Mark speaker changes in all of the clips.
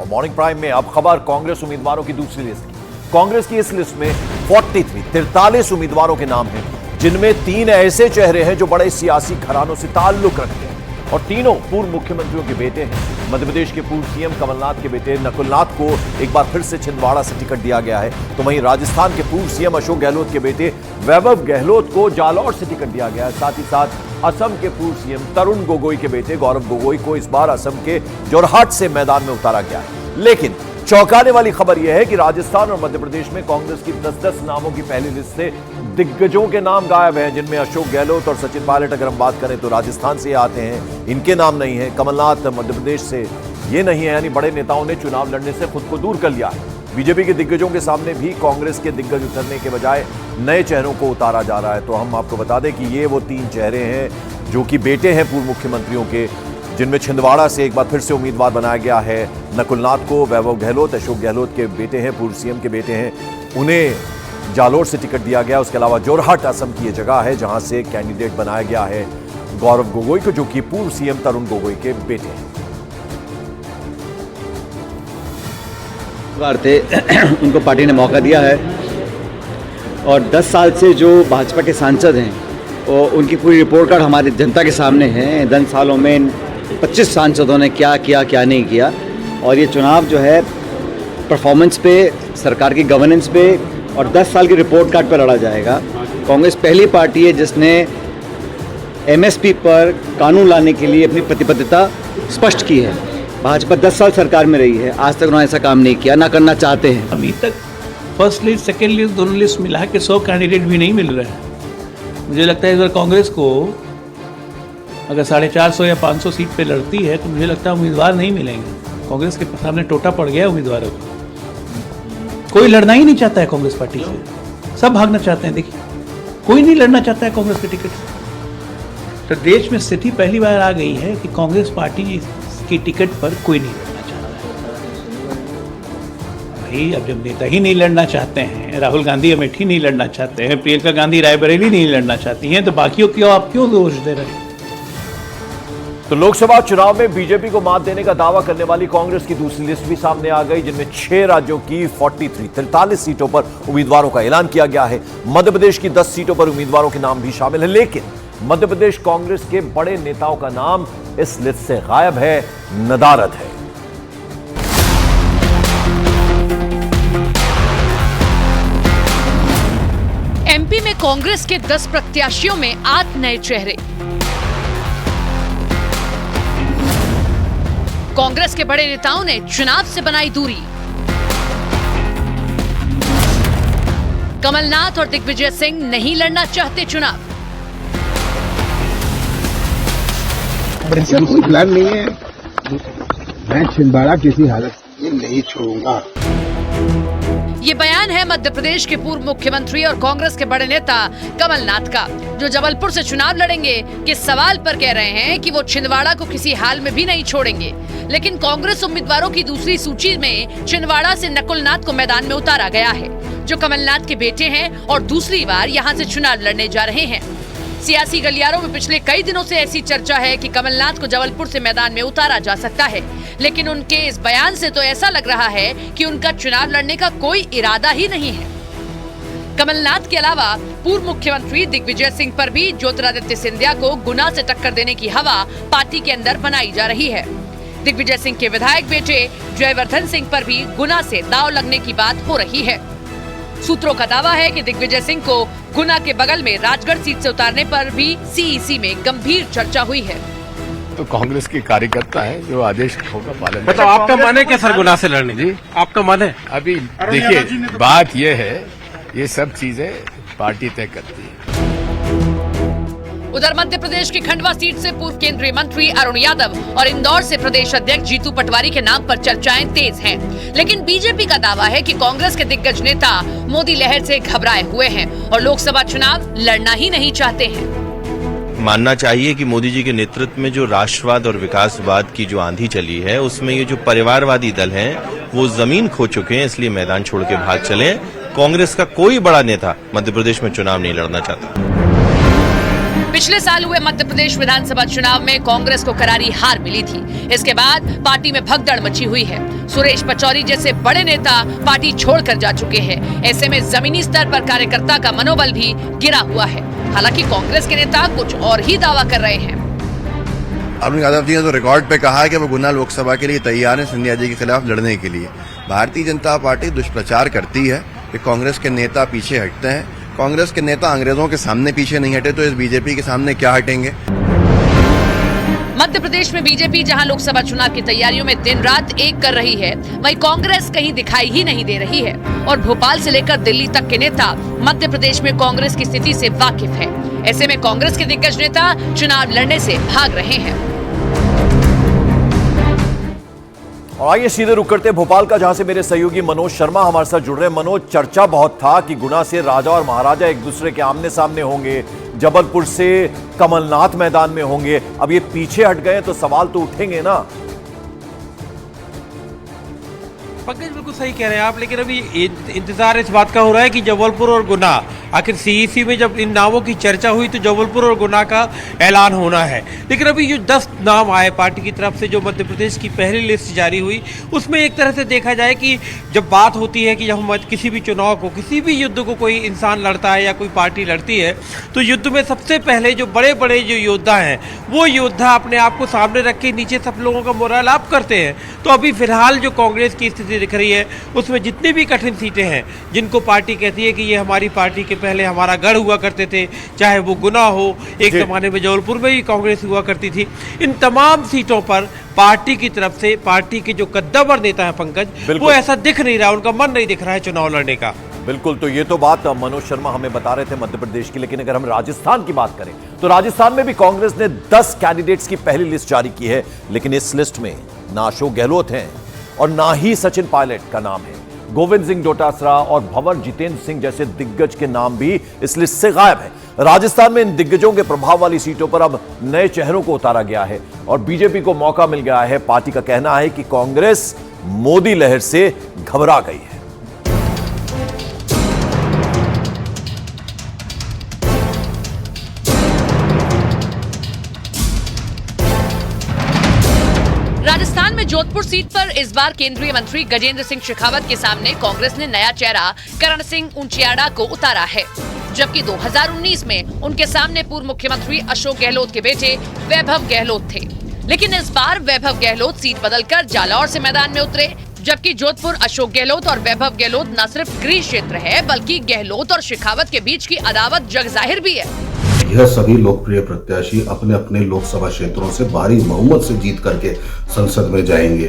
Speaker 1: और morning prime में अब खबर कांग्रेस उम्मीदवारों की दूसरी लिस्ट की। कांग्रेस की इस लिस्ट में 43 उम्मीदवारों के नाम हैं, जिनमें 3 ऐसे चेहरे हैं जो बड़े सियासी घरानों से ताल्लुक रखते हैं और तीनों पूर्व मुख्यमंत्रियों के बेटे हैं। मध्य प्रदेश के पूर्व सीएम कमलनाथ के बेटे नकुलनाथ को एक बार फिर से छिंदवाड़ा से टिकट दिया गया है, तो वहीं राजस्थान के पूर्व सीएम अशोक गहलोत के बेटे वैभव गहलोत को जालौर से टिकट दिया गया है। साथ ही साथ असम के पूर्व सीएम तरुण गोगोई के बेटे गौरव गोगोई को इस बार असम के जोरहाट से मैदान में उतारा गया है। लेकिन चौंकाने वाली खबर यह है कि राजस्थान और मध्य प्रदेश में कांग्रेस की 10-10 नामों की पहली लिस्ट से दिग्गजों के नाम गायब हैं, जिनमें अशोक गहलोत और सचिन पायलट अगर हम बात करें तो राजस्थान से आते हैं, इनके नाम नहीं है। कमलनाथ मध्य प्रदेश से ये नहीं है, यानी बड़े नेताओं ने चुनाव लड़ने से खुद को दूर कर लिया है। बीजेपी के दिग्गजों के सामने भी कांग्रेस के दिग्गज उतरने के बजाय नए चेहरों को उतारा जा रहा है। तो हम आपको बता दें कि ये वो 3 चेहरे हैं जो कि बेटे हैं पूर्व मुख्यमंत्रियों के, जिनमें छिंदवाड़ा से एक बार फिर से उम्मीदवार बनाया गया है नकुलनाथ को। वैभव गहलोत अशोक गहलोत के बेटे हैं, पूर्व सीएम के बेटे हैं, उन्हें जालोर से टिकट दिया गया। उसके अलावा जोरहाट असम की ये जगह है जहां से कैंडिडेट बनाया गया है गौरव गोगोई को, जो कि पूर्व सीएम तरुण गोगोई के बेटे हैं।
Speaker 2: थे उनको पार्टी ने मौका दिया है और 10 साल से जो भाजपा के सांसद हैं और उनकी पूरी रिपोर्ट कार्ड हमारी जनता के सामने है। 10 सालों में 25 सांसदों ने क्या किया क्या नहीं किया, और ये चुनाव जो है परफॉर्मेंस पे, सरकार की गवर्नेंस पे और 10 साल की रिपोर्ट कार्ड पर लड़ा जाएगा। कांग्रेस पहली पार्टी है जिसने एमएसपी पर कानून लाने के लिए अपनी प्रतिबद्धता स्पष्ट की है। भाजपा 10 साल सरकार में रही है, आज तक उन्होंने ऐसा काम नहीं किया, ना करना चाहते हैं।
Speaker 3: अभी तक फर्स्ट लिस्ट सेकेंड लिस्ट दोनों लिस्ट मिला के 100 कैंडिडेट भी नहीं मिल रहे हैं। मुझे लगता है अगर कांग्रेस को अगर 450 या 500 सीट पे लड़ती है तो मुझे लगता है उम्मीदवार नहीं मिलेंगे। कांग्रेस के सामने टोटा पड़ गया है उम्मीदवारों को। कोई लड़ना ही नहीं चाहता है कांग्रेस पार्टी से, सब भागना चाहते हैं। देखिए, कोई नहीं लड़ना चाहता है कांग्रेस के टिकट से। तो देश में स्थिति पहली बार आ गई है कि कांग्रेस पार्टी की टिकट पर कोई नहीं लड़ना चाहता है। भाई, अब जब नेता ही नहीं लड़ना चाहते हैं, राहुल गांधी अमेठी नहीं लड़ना चाहते हैं, प्रियंका गांधी रायबरेली नहीं लड़ना चाहती हैं, तो बाकियों क्यों आप क्यों दोष दे रहे हैं?
Speaker 1: तो लोकसभा चुनाव में बीजेपी को मात देने का दावा करने वाली कांग्रेस की दूसरी लिस्ट भी सामने आ गई, जिनमें 6 राज्यों की 43 सीटों पर उम्मीदवारों का ऐलान किया गया है। मध्य प्रदेश की 10 सीटों पर उम्मीदवारों के नाम भी शामिल है, लेकिन मध्य प्रदेश कांग्रेस के बड़े नेताओं का नाम इस लिस्ट से गायब है, नदारद है।
Speaker 4: एमपी में कांग्रेस के 10 प्रत्याशियों में 8 नए चेहरे। कांग्रेस के बड़े नेताओं ने चुनाव से बनाई दूरी। कमलनाथ और दिग्विजय सिंह नहीं लड़ना चाहते चुनाव।
Speaker 5: ऐसा कोई प्लान नहीं है, मैं छिंदवाड़ा किसी हालत में नहीं छोड़ूंगा।
Speaker 4: ये बयान है मध्य प्रदेश के पूर्व मुख्यमंत्री और कांग्रेस के बड़े नेता कमलनाथ का, जो जबलपुर से चुनाव लड़ेंगे के सवाल पर कह रहे हैं कि वो छिंदवाड़ा को किसी हाल में भी नहीं छोड़ेंगे। लेकिन कांग्रेस उम्मीदवारों की दूसरी सूची में छिंदवाड़ा से नकुलनाथ को मैदान में उतारा गया है, जो कमलनाथ के बेटे हैं और दूसरी बार यहाँ से चुनाव लड़ने जा रहे हैं। सियासी गलियारों में पिछले कई दिनों से ऐसी चर्चा है कि कमलनाथ को जबलपुर से मैदान में उतारा जा सकता है, लेकिन उनके इस बयान से तो ऐसा लग रहा है कि उनका चुनाव लड़ने का कोई इरादा ही नहीं है। कमलनाथ के अलावा पूर्व मुख्यमंत्री दिग्विजय सिंह पर भी ज्योतिरादित्य सिंधिया को गुना से टक्कर देने की हवा पार्टी के अंदर बनाई जा रही है। दिग्विजय सिंह के विधायक बेटे जयवर्धन सिंह पर भी गुना से दांव लगने की बात हो रही है। सूत्रों का दावा है कि दिग्विजय सिंह को गुना के बगल में राजगढ़ सीट से उतारने पर भी सीईसी में गंभीर चर्चा हुई है।
Speaker 6: तो कांग्रेस के कार्यकर्ता है, जो आदेश होगा पालन।
Speaker 7: मतलब आपका मन है क्या सर गुना से लड़ने? जी, आपका मन है?
Speaker 6: अभी देखिए, बात यह है, ये सब चीजें पार्टी तय करती है।
Speaker 4: उधर मध्य प्रदेश की खंडवा सीट से पूर्व केंद्रीय मंत्री अरुण यादव और इंदौर से प्रदेश अध्यक्ष जीतू पटवारी के नाम पर चर्चाएं तेज हैं। लेकिन बीजेपी का दावा है कि कांग्रेस के दिग्गज नेता मोदी लहर से घबराए हुए हैं और लोकसभा चुनाव लड़ना ही नहीं चाहते हैं।
Speaker 8: मानना चाहिए कि मोदी जी के नेतृत्व में जो राष्ट्रवाद और विकासवाद की जो आंधी चली है, उसमें ये जो परिवारवादी दल हैं वो जमीन खो चुके हैं, इसलिए मैदान छोड़ के भाग चले। कांग्रेस का कोई बड़ा नेता मध्य प्रदेश में चुनाव नहीं लड़ना चाहता।
Speaker 4: पिछले साल हुए मध्य प्रदेश विधानसभा चुनाव में कांग्रेस को करारी हार मिली थी। इसके बाद पार्टी में भगदड़ मची हुई है। सुरेश पचौरी जैसे बड़े नेता पार्टी छोड़कर जा चुके हैं। ऐसे में जमीनी स्तर पर कार्यकर्ता का मनोबल भी गिरा हुआ है। हालांकि कांग्रेस के नेता कुछ और ही दावा कर रहे हैं।
Speaker 9: अरुण यादव जी ने तो रिकॉर्ड पे कहा है कि वो गुना लोकसभा के लिए तैयार है सिंधिया जी के खिलाफ लड़ने के लिए। भारतीय जनता पार्टी दुष्प्रचार करती है कि कांग्रेस के नेता पीछे हटते हैं। कांग्रेस के नेता अंग्रेजों के सामने पीछे नहीं हटे तो इस बीजेपी के सामने क्या हटेंगे।
Speaker 4: मध्य प्रदेश में बीजेपी जहां लोकसभा चुनाव की तैयारियों में दिन रात एक कर रही है, वहीं कांग्रेस कहीं दिखाई ही नहीं दे रही है। और भोपाल से लेकर दिल्ली तक के नेता मध्य प्रदेश में कांग्रेस की स्थिति से वाकिफ है। ऐसे में कांग्रेस के दिग्गज नेता चुनाव लड़ने से भाग रहे हैं।
Speaker 1: और आइए सीधे रुक करते भोपाल का, जहां से मेरे सहयोगी मनोज शर्मा हमारे साथ जुड़ रहे हैं। मनोज, चर्चा बहुत था कि गुना से राजा और महाराजा एक दूसरे के आमने सामने होंगे, जबलपुर से कमलनाथ मैदान में होंगे। अब ये पीछे हट गए तो सवाल तो उठेंगे ना।
Speaker 7: पंकज बिल्कुल सही कह रहे हैं आप, लेकिन अभी इंतजार इस बात का हो रहा है कि जबलपुर और गुना, आखिर सीईसी में जब इन नामों की चर्चा हुई तो जबलपुर और गुना का ऐलान होना है। लेकिन अभी जो 10 नाम आए पार्टी की तरफ से, जो मध्य प्रदेश की पहली लिस्ट जारी हुई, उसमें एक तरह से देखा जाए कि जब बात होती है कि जब हम किसी भी चुनाव को, किसी भी युद्ध को कोई इंसान लड़ता है या कोई पार्टी लड़ती है, तो युद्ध में सबसे पहले जो बड़े बड़े जो योद्धा हैं वो योद्धा अपने आप को सामने रख के नीचे सब लोगों का मोरल अप करते हैं। तो अभी फिलहाल जो कांग्रेस की स्थिति दिख रही है उसमें जितनी भी कठिन सीटें हैं जिनको पार्टी कहती है कि ये हमारी पार्टी के पहले हमारा गढ़ हुआ करते थे, चाहे वो गुना हो, एक जमाने में जबलपुर में भी कांग्रेस हुआ करती थी, इन तमाम सीटों पर पार्टी की तरफ से पार्टी के जो कद्दावर नेता है पंकज, वो ऐसा दिख नहीं रहा, उनका मन नहीं दिख रहा है चुनाव लड़ने का।
Speaker 1: बिल्कुल, तो ये तो बात मनोज शर्मा हमें बता रहे थे मध्य प्रदेश की। लेकिन अगर हम राजस्थान की बात करें तो राजस्थान में भी कांग्रेस ने 10 कैंडिडेट्स की पहली लिस्ट जारी की है। लेकिन इस लिस्ट में ना अशोक गहलोत हैं और ना ही सचिन पायलट का नाम है। गोविंद सिंह डोटासरा और भंवर जितेंद्र सिंह जैसे दिग्गज के नाम भी इस लिस्ट से गायब है। राजस्थान में इन दिग्गजों के प्रभाव वाली सीटों पर अब नए चेहरों को उतारा गया है और बीजेपी को मौका मिल गया है। पार्टी का कहना है कि कांग्रेस मोदी लहर से घबरा गई है।
Speaker 4: राजस्थान में जोधपुर सीट पर इस बार केंद्रीय मंत्री गजेंद्र सिंह शेखावत के सामने कांग्रेस ने नया चेहरा करण सिंह ऊंचियाड़ा को उतारा है, जबकि 2019 में उनके सामने पूर्व मुख्यमंत्री अशोक गहलोत के बेटे वैभव गहलोत थे। लेकिन इस बार वैभव गहलोत सीट बदलकर जालौर से मैदान में उतरे, जबकि जोधपुर अशोक गहलोत और वैभव गहलोत न सिर्फ गृह क्षेत्र है बल्कि गहलोत और शेखावत के बीच की अदावत जग जाहिर भी है।
Speaker 10: यह सभी लोकप्रिय प्रत्याशी अपने अपने लोकसभा क्षेत्रों से भारी बहुमत से जीत करके संसद में जाएंगे।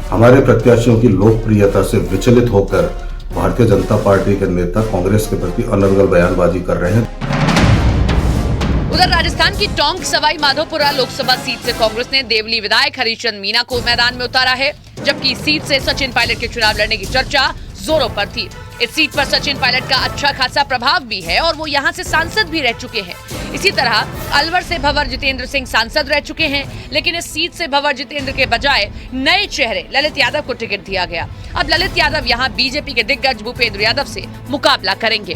Speaker 10: हमारे प्रत्याशियों की लोकप्रियता से विचलित होकर भारतीय जनता पार्टी के नेता कांग्रेस के प्रति अनर्गल बयानबाजी कर रहे हैं।
Speaker 4: उधर राजस्थान की टोंक सवाई माधोपुरा लोकसभा सीट से कांग्रेस ने देवली विधायक हरिचंद मीना को मैदान में उतारा है, जबकि इस सीट से सचिन पायलट के चुनाव लड़ने की चर्चा जोरों पर थी। इस सीट पर सचिन पायलट का अच्छा खासा प्रभाव भी है और वो यहाँ से सांसद भी रह चुके हैं। इसी तरह अलवर से भंवर जितेंद्र सिंह सांसद रह चुके हैं, लेकिन इस सीट से भंवर जितेंद्र के बजाय नए चेहरे ललित यादव को टिकट दिया गया। अब ललित यादव यहाँ बीजेपी के दिग्गज भूपेंद्र यादव से मुकाबला करेंगे।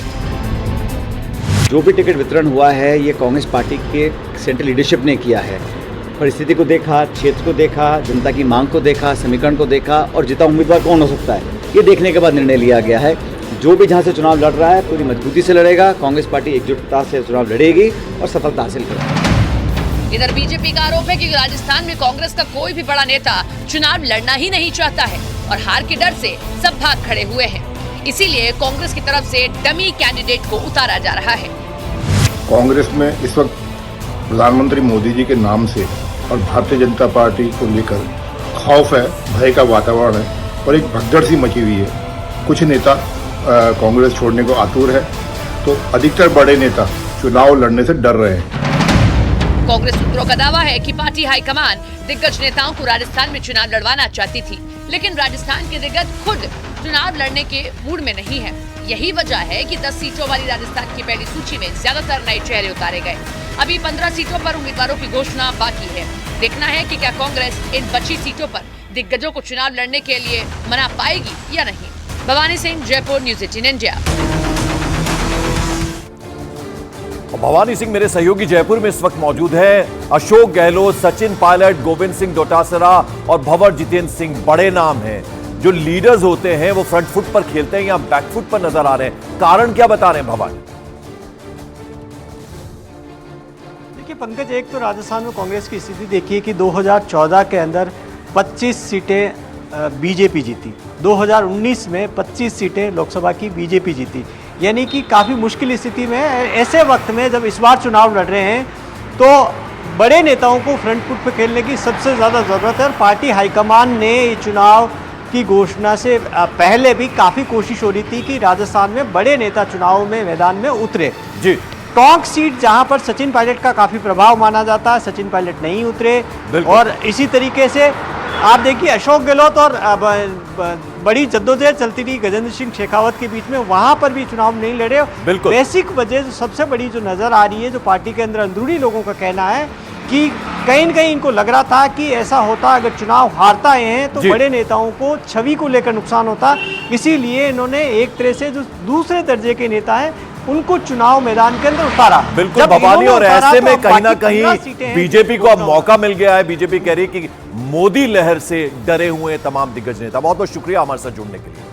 Speaker 2: जो भी टिकट वितरण हुआ है ये कांग्रेस पार्टी के सेंट्रल लीडरशिप ने किया है। परिस्थिति को देखा, क्षेत्र को देखा, जनता की मांग को देखा, समीकरण को देखा और जीता उम्मीदवार कौन हो सकता है, ये देखने के बाद निर्णय लिया गया है। जो भी जहां से चुनाव लड़ रहा है पूरी मजबूती से लड़ेगा। कांग्रेस पार्टी एकजुटता से चुनाव लड़ेगी और सफलता हासिल करेगी।
Speaker 4: इधर बीजेपी का आरोप है कि राजस्थान में कांग्रेस का कोई भी बड़ा नेता चुनाव लड़ना ही नहीं चाहता है और हार के डर से सब भाग खड़े हुए हैं। इसीलिए कांग्रेस की तरफ से डमी कैंडिडेट को उतारा जा रहा है।
Speaker 5: कांग्रेस में इस वक्त प्रधानमंत्री मोदी जी के नाम से और भारतीय जनता पार्टी को लेकर खौफ है, भय का वातावरण है और एक भगदड़ सी मची हुई है। कुछ नेता कांग्रेस छोड़ने को आतुर है, तो अधिकतर बड़े नेता चुनाव लड़ने से डर रहे हैं।
Speaker 4: कांग्रेस सूत्रों का दावा है कि पार्टी हाईकमान दिग्गज नेताओं को राजस्थान में चुनाव लड़वाना चाहती थी, लेकिन राजस्थान के दिग्गज खुद चुनाव लड़ने के मूड में नहीं है। यही वजह है कि 10 सीटों वाली राजस्थान की पहली सूची में ज्यादातर नए चेहरे उतारे गए। अभी 15 सीटों पर उम्मीदवारों की घोषणा बाकी है। देखना है कि क्या कांग्रेस इन बची सीटों पर दिग्गजों को चुनाव लड़ने के लिए मना पाएगी या नहीं। Bhavani Singh, Jaipur, news 18 India.
Speaker 1: और भवानी सिंह मेरे सहयोगी जयपुर में इस वक्त मौजूद है। अशोक गहलोत, सचिन पायलट, गोविंद सिंह डोटासरा और भंवर जितेंद्र सिंह बड़े नाम हैं। जो लीडर्स होते हैं वो फ्रंट फुट पर खेलते हैं या बैक फुट पर नजर आ रहे हैं, कारण क्या बता रहे हैं भवानी?
Speaker 11: देखिए पंकज, एक तो राजस्थान में कांग्रेस की स्थिति देखिए कि 2014 के अंदर 25 सीटें बीजेपी जीती, 2019 में 25 सीटें लोकसभा की बीजेपी जीती, यानी कि काफ़ी मुश्किल स्थिति में। ऐसे वक्त में जब इस बार चुनाव लड़ रहे हैं तो बड़े नेताओं को फ्रंट फुट पर खेलने की सबसे ज़्यादा ज़रूरत है। और पार्टी हाईकमान ने चुनाव की घोषणा से पहले भी काफ़ी कोशिश हो रही थी कि राजस्थान में बड़े नेता चुनाव में मैदान में उतरे।
Speaker 1: जी,
Speaker 11: टोंक सीट जहां पर सचिन पायलट का काफ़ी प्रभाव माना जाता है, सचिन पायलट नहीं उतरे। और इसी तरीके से आप देखिए अशोक गहलोत और बड़ी जद्दोजहद चलती रही गजेंद्र सिंह शेखावत के बीच में, वहां पर भी चुनाव नहीं लड़े। बेसिक वजह जो सबसे बड़ी जो नज़र आ रही है, जो पार्टी के अंदर अंदरूनी लोगों का कहना है कि कहीं न कहीं इनको लग रहा था कि ऐसा होता अगर चुनाव हारता हैं तो बड़े नेताओं को छवि को लेकर नुकसान होता, इसीलिए इन्होंने एक तरह से जो दूसरे दर्जे के नेता हैं उनको चुनाव मैदान के अंदर उतारा।
Speaker 1: बिल्कुल भवानी, और ऐसे में कहीं ना कहीं बीजेपी को अब मौका मिल गया है। बीजेपी कह रही है कि मोदी लहर से डरे हुए तमाम दिग्गज नेता। बहुत बहुत शुक्रिया हमारे साथ जुड़ने के लिए।